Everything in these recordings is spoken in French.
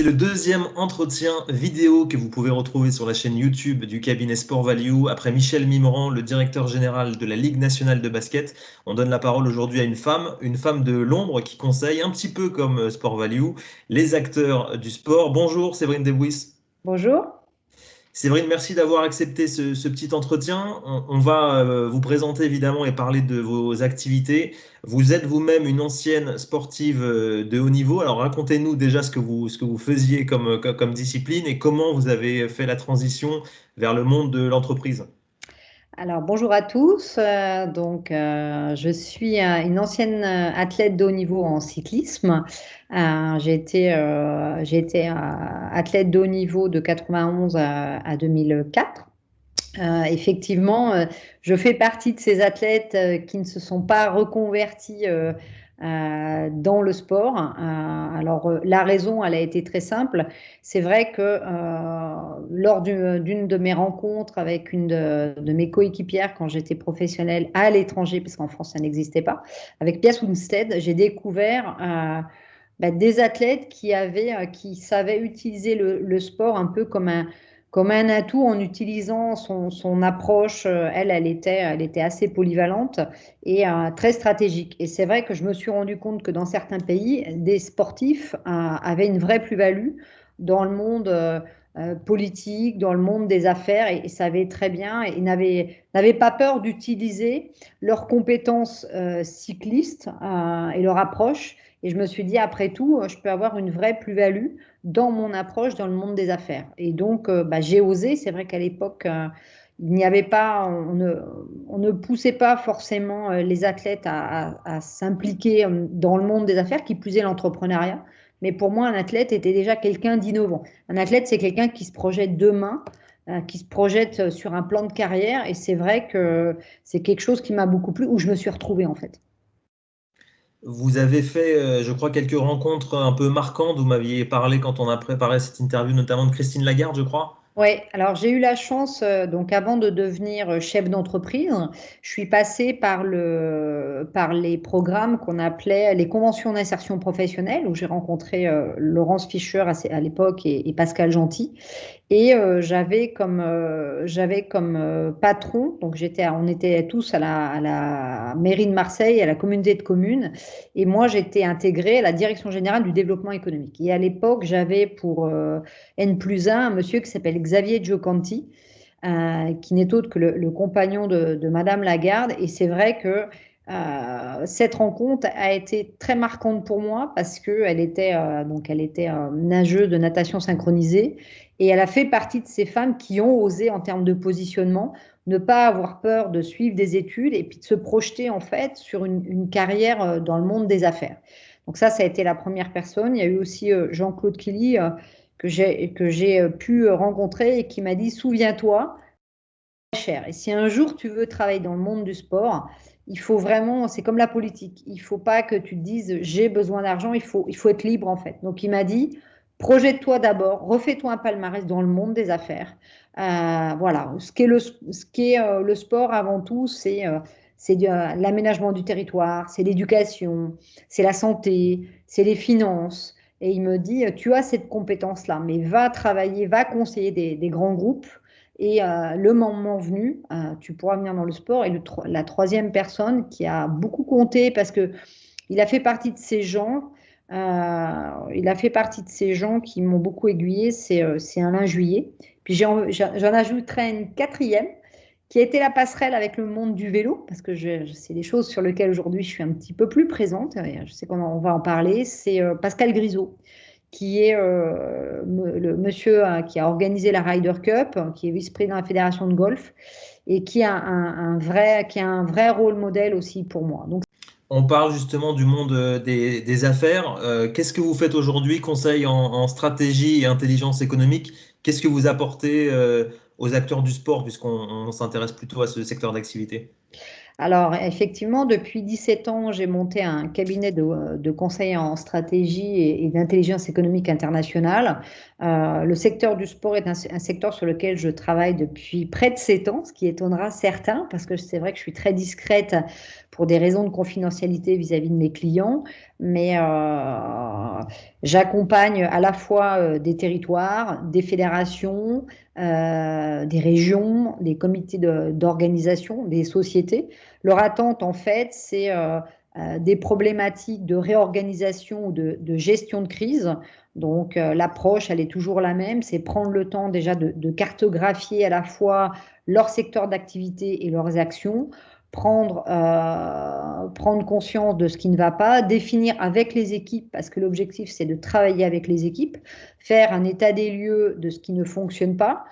le deuxième entretien vidéo que vous pouvez retrouver sur la chaîne YouTube du cabinet Sport Value. Après Michel Mimran, le directeur général de la Ligue nationale de basket, on donne la parole aujourd'hui à une femme de l'ombre qui conseille un petit peu comme Sport Value les acteurs du sport. Bonjour Séverine Debouis. Bonjour. Séverine, merci d'avoir accepté ce petit entretien. On va vous présenter évidemment et parler de vos activités. Vous êtes vous-même une ancienne sportive de haut niveau. Alors racontez-nous déjà ce que vous faisiez comme discipline et comment vous avez fait la transition vers le monde de l'entreprise. Alors bonjour à tous. Je suis une ancienne athlète de haut niveau en cyclisme. J'ai été athlète de haut niveau de 91 à 2004. Effectivement, je fais partie de ces athlètes qui ne se sont pas reconvertis dans le sport. La raison, elle a été très simple. C'est vrai que lors d'une de mes rencontres avec une de mes coéquipières quand j'étais professionnelle à l'étranger, parce qu'en France, ça n'existait pas, avec Pia Sundstedt, j'ai découvert des athlètes qui savaient utiliser le sport un peu comme un atout en utilisant son approche. Elle était assez polyvalente et très stratégique. Et c'est vrai que je me suis rendu compte que dans certains pays, des sportifs avaient une vraie plus-value dans le monde politique, dans le monde des affaires et savaient très bien et n'avaient pas peur d'utiliser leurs compétences cyclistes et leur approche. Et je me suis dit, après tout, je peux avoir une vraie plus-value dans mon approche dans le monde des affaires. Et donc, j'ai osé. C'est vrai qu'à l'époque, il n'y avait pas, on ne poussait pas forcément les athlètes à s'impliquer dans le monde des affaires, qui plus est l'entrepreneuriat. Mais pour moi, un athlète était déjà quelqu'un d'innovant. Un athlète, c'est quelqu'un qui se projette demain, qui se projette sur un plan de carrière. Et c'est vrai que c'est quelque chose qui m'a beaucoup plu, où je me suis retrouvée en fait. Vous avez fait, je crois, quelques rencontres un peu marquantes. Vous m'aviez parlé quand on a préparé cette interview, notamment de Christine Lagarde, je crois. Oui, alors j'ai eu la chance, donc avant de devenir chef d'entreprise, je suis passée par les programmes qu'on appelait les conventions d'insertion professionnelle, où j'ai rencontré Laurence Fischer à l'époque et Pascal Gentil. Et j'avais comme patron, donc on était tous à la mairie de Marseille, à la communauté de communes, et moi j'étais intégrée à la direction générale du développement économique. Et à l'époque, j'avais pour N+1 un monsieur qui s'appelle Xavier Giocanti, qui n'est autre que le compagnon de Madame Lagarde. Et c'est vrai que cette rencontre a été très marquante pour moi parce qu'elle était nageuse de natation synchronisée et elle a fait partie de ces femmes qui ont osé, en termes de positionnement, ne pas avoir peur de suivre des études et puis de se projeter en fait sur une carrière dans le monde des affaires. Donc ça a été la première personne. Il y a eu aussi Jean-Claude Killy que j'ai pu rencontrer et qui m'a dit, souviens-toi, cher. Et si un jour tu veux travailler dans le monde du sport, il faut vraiment, c'est comme la politique, il faut pas que tu te dises j'ai besoin d'argent, il faut être libre en fait. Donc il m'a dit, projette-toi d'abord, refais-toi un palmarès dans le monde des affaires. Voilà, le sport avant tout, c'est l'aménagement du territoire, c'est l'éducation, c'est la santé, c'est les finances. Et il me dit, tu as cette compétence-là, mais va travailler, va conseiller des grands groupes et le moment venu, tu pourras venir dans le sport. Et la troisième personne qui a beaucoup compté parce que il a fait partie de ces gens, il a fait partie de ces gens qui m'ont beaucoup aiguillé, c'est Alain Juillet. Puis j'en ajouterai une quatrième qui a été la passerelle avec le monde du vélo, parce que c'est des choses sur lesquelles aujourd'hui je suis un petit peu plus présente. Et je sais qu'on va en parler. C'est Pascal Grisot qui est le monsieur qui a organisé la Ryder Cup, qui est vice-président de la fédération de golf et qui a un vrai rôle modèle aussi pour moi. Donc, On parle justement du monde des affaires. Qu'est-ce que vous faites aujourd'hui, conseil en stratégie et intelligence économique? Qu'est-ce que vous apportez aux acteurs du sport, puisqu'on s'intéresse plutôt à ce secteur d'activité? alors, effectivement, depuis 17 ans, j'ai monté un cabinet de conseil en stratégie et d'intelligence économique internationale. Le secteur du sport est un secteur sur lequel je travaille depuis près de 7 ans, ce qui étonnera certains, parce que c'est vrai que je suis très discrète pour des raisons de confidentialité vis-à-vis de mes clients. Mais J'accompagne à la fois des territoires, des fédérations, des régions, des comités d'organisation, des sociétés. Leur attente, en fait, c'est des problématiques de réorganisation ou de gestion de crise. Donc, l'approche, elle est toujours la même, c'est prendre le temps déjà de cartographier à la fois leur secteur d'activité et leurs actions, prendre conscience de ce qui ne va pas, définir avec les équipes, parce que l'objectif, c'est de travailler avec les équipes, faire un état des lieux de ce qui ne fonctionne pas,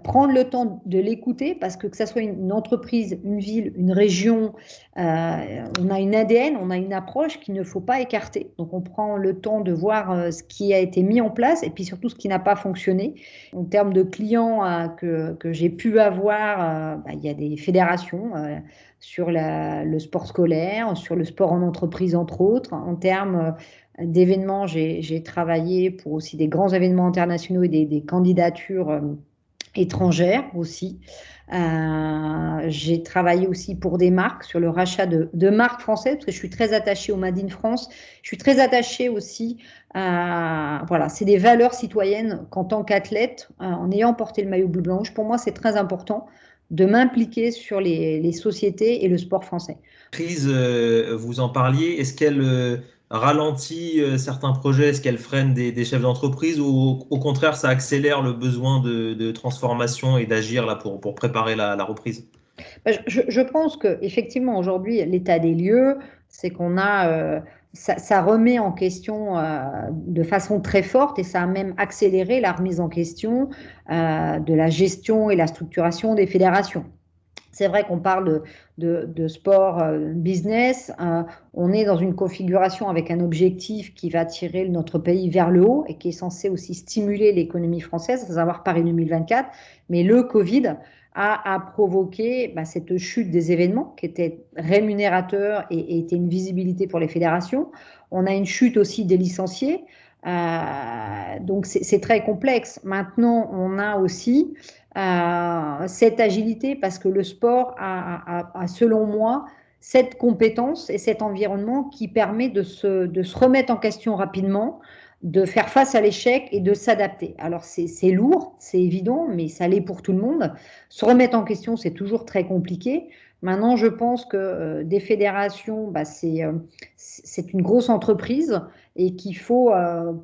prendre le temps de l'écouter, parce que ça soit une entreprise, une ville, une région, on a une ADN, on a une approche qu'il ne faut pas écarter. Donc, on prend le temps de voir ce qui a été mis en place et puis surtout ce qui n'a pas fonctionné. En termes de clients que j'ai pu avoir, il y a des fédérations sur le sport scolaire, sur le sport en entreprise, entre autres. En termes d'événements, j'ai travaillé pour aussi des grands événements internationaux et des candidatures étrangères aussi. J'ai travaillé aussi pour des marques sur le rachat de marques françaises parce que je suis très attachée au Made in France. Je suis très attachée aussi à, voilà, c'est des valeurs citoyennes qu'en tant qu'athlète, en ayant porté le maillot bleu-blanc-rouge, pour moi, c'est très important de m'impliquer sur les sociétés et le sport français. Crise, vous en parliez, est-ce qu'elle ralentit certains projets, est-ce qu'elle freine des chefs d'entreprise ou au contraire ça accélère le besoin de transformation et d'agir là pour préparer la reprise? Je pense qu'effectivement, aujourd'hui, l'état des lieux, c'est qu'on a, ça remet en question de façon très forte et ça a même accéléré la remise en question de la gestion et la structuration des fédérations. C'est vrai qu'on parle de sport business, on est dans une configuration avec un objectif qui va tirer notre pays vers le haut et qui est censé aussi stimuler l'économie française, à savoir Paris 2024. Mais le Covid a provoqué cette chute des événements qui était rémunérateur et était une visibilité pour les fédérations. On a une chute aussi des licenciés. Donc c'est très complexe. Maintenant, on a aussi cette agilité parce que le sport a, selon moi, cette compétence et cet environnement qui permet de se remettre en question rapidement, de faire face à l'échec et de s'adapter. Alors c'est lourd, c'est évident, mais ça l'est pour tout le monde. Se remettre en question, c'est toujours très compliqué. Maintenant, je pense que des fédérations, c'est une grosse entreprise et qu'il faut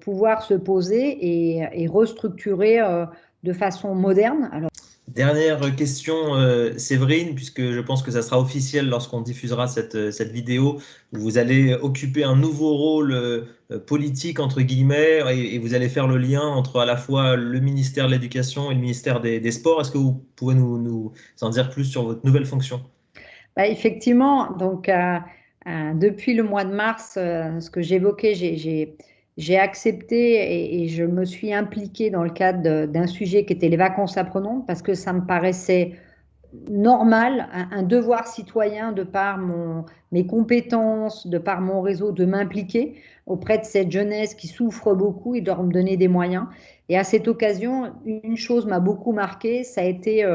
pouvoir se poser et restructurer de façon moderne. Alors, Dernière question, Séverine, puisque je pense que ça sera officiel lorsqu'on diffusera cette vidéo, où vous allez occuper un nouveau rôle politique, entre guillemets, et vous allez faire le lien entre à la fois le ministère de l'Éducation et le ministère des Sports. Est-ce que vous pouvez nous en dire plus sur votre nouvelle fonction? effectivement, donc depuis le mois de mars, ce que j'évoquais, j'ai accepté et je me suis impliquée dans le cadre d'un sujet qui était les vacances apprenantes parce que ça me paraissait normal, un devoir citoyen de par mes compétences, de par mon réseau, de m'impliquer auprès de cette jeunesse qui souffre beaucoup et de leur me donner des moyens. Et à cette occasion, une chose m'a beaucoup marqué, ça a été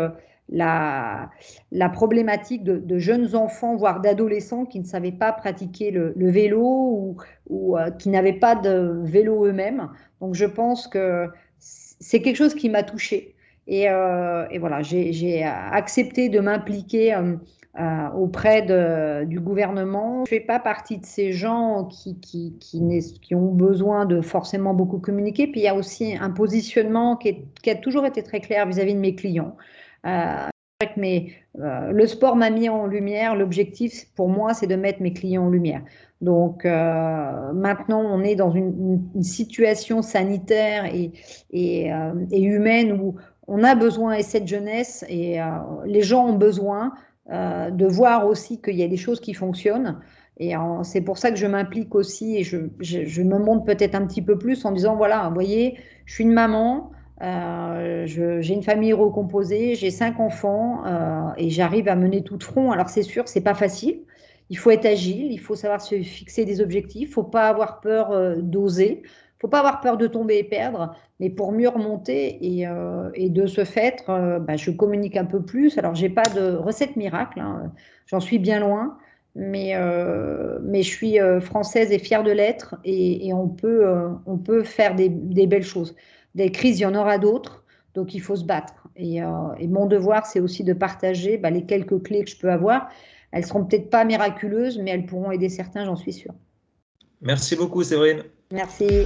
la, la problématique de jeunes enfants, voire d'adolescents qui ne savaient pas pratiquer le vélo ou qui n'avaient pas de vélo eux-mêmes. Donc je pense que c'est quelque chose qui m'a touchée. Et voilà, j'ai accepté de m'impliquer auprès du gouvernement. Je ne fais pas partie de ces gens qui ont besoin de forcément beaucoup communiquer. Puis il y a aussi un positionnement qui a toujours été très clair vis-à-vis de mes clients. Le sport m'a mis en lumière. L'objectif pour moi, c'est de mettre mes clients en lumière. Donc maintenant, on est dans une situation sanitaire et humaine où on a besoin, et cette jeunesse, et les gens ont besoin de voir aussi qu'il y a des choses qui fonctionnent. Et c'est pour ça que je m'implique aussi et je me montre peut-être un petit peu plus en disant, voilà, vous voyez, je suis une maman, j'ai une famille recomposée, j'ai 5 enfants et j'arrive à mener tout de front. Alors c'est sûr, c'est pas facile. Il faut être agile, il faut savoir se fixer des objectifs, il faut pas avoir peur d'oser, il faut pas avoir peur de tomber et perdre, mais pour mieux remonter et de ce fait, je communique un peu plus. Alors j'ai pas de recette miracle, hein, j'en suis bien loin. mais je suis française et fière de l'être et on peut faire des belles choses. Des crises, il y en aura d'autres, donc il faut se battre. Et mon devoir, c'est aussi de partager les quelques clés que je peux avoir. Elles seront peut-être pas miraculeuses, mais elles pourront aider certains, j'en suis sûre. Merci beaucoup, Séverine. Merci.